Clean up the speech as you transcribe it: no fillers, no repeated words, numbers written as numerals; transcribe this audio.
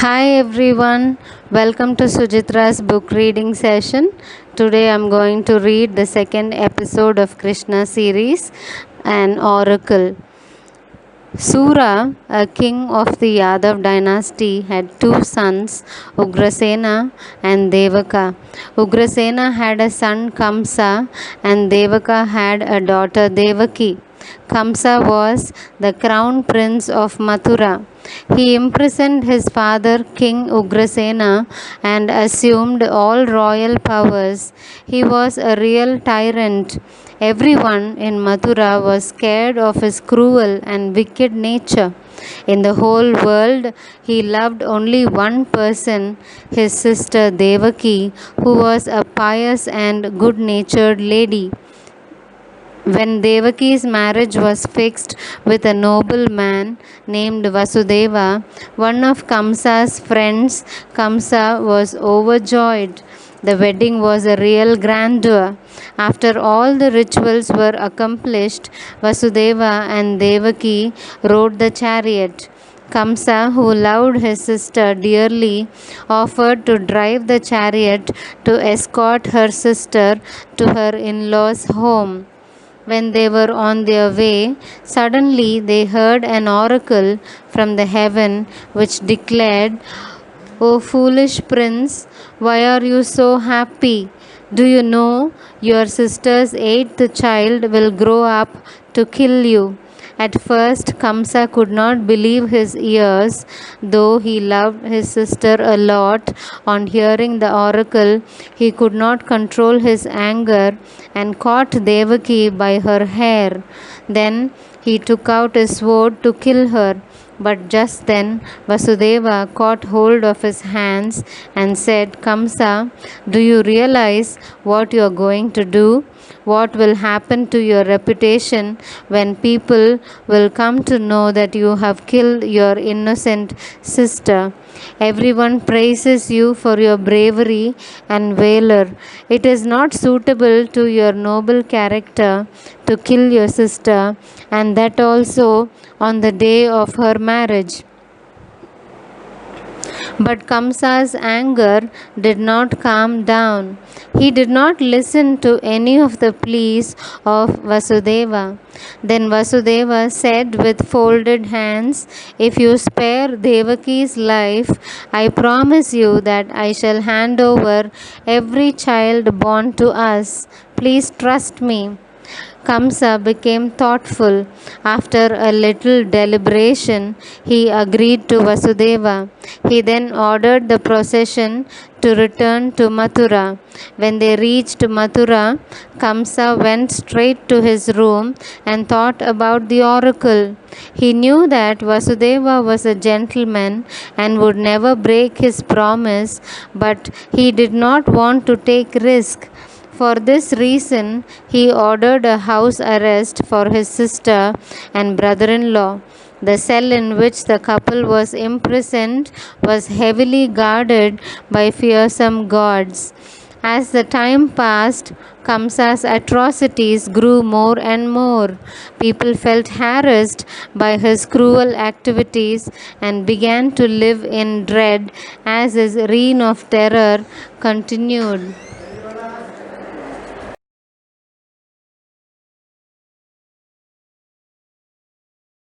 Hi everyone, welcome to Sujitra's book reading session. Today I'm going to read the second episode of Krishna series, An Oracle. Sura, a king of the Yadav dynasty, had two sons, Ugrasena and Devaka. Ugrasena had a son Kamsa, and Devaka had a daughter Devaki. Kamsa was the crown prince of Mathura. He imprisoned his father, King Ugrasena, and assumed all royal powers. He was a real tyrant. Everyone in Mathura was scared of his cruel and wicked nature. In the whole world, he loved only one person, his sister Devaki, who was a pious and good natured lady. When Devaki's marriage was fixed with a noble man named Vasudeva, one of Kamsa's friends, Kamsa was overjoyed. The wedding was a real grandeur. After all the rituals were accomplished, Vasudeva and Devaki rode the chariot. Kamsa, who loved his sister dearly, offered to drive the chariot to escort her sister to her in law's home. When they were on their way, suddenly they heard an oracle from the heaven which declared, "O foolish prince, why are you so happy? Do you know your sister's eighth child will grow up to kill you?" At first, Kamsa could not believe his ears, though he loved his sister a lot. On hearing the oracle, he could not control his anger and caught Devaki by her hair. Then he took out his sword to kill her. But just then Vasudeva caught hold of his hands and said, "Kamsa, do you realize what you are going to do? What will happen to your reputation when people will come to know that you have killed your innocent sister? Everyone praises you for your bravery and valor. It is not suitable to your noble character to kill your sister, and that also on the day of her marriage." But Kamsa's anger did not calm down. He did not listen to any of the pleas of Vasudeva. Then Vasudeva said with folded hands, "If you spare Devaki's life, I promise you that I shall hand over every child born to us. Please trust me." Kamsa became thoughtful. After a little deliberation, he agreed to Vasudeva. He then ordered the procession to return to Mathura. When they reached Mathura, Kamsa went straight to his room and thought about the oracle. He knew that Vasudeva was a gentleman and would never break his promise, but he did not want to take risk. For this reason, he ordered a house arrest for his sister and brother in law. The cell in which the couple was imprisoned was heavily guarded by fearsome guards. As the time passed, Kamsa's atrocities grew more and more. People felt harassed by his cruel activities and began to live in dread as his reign of terror continued.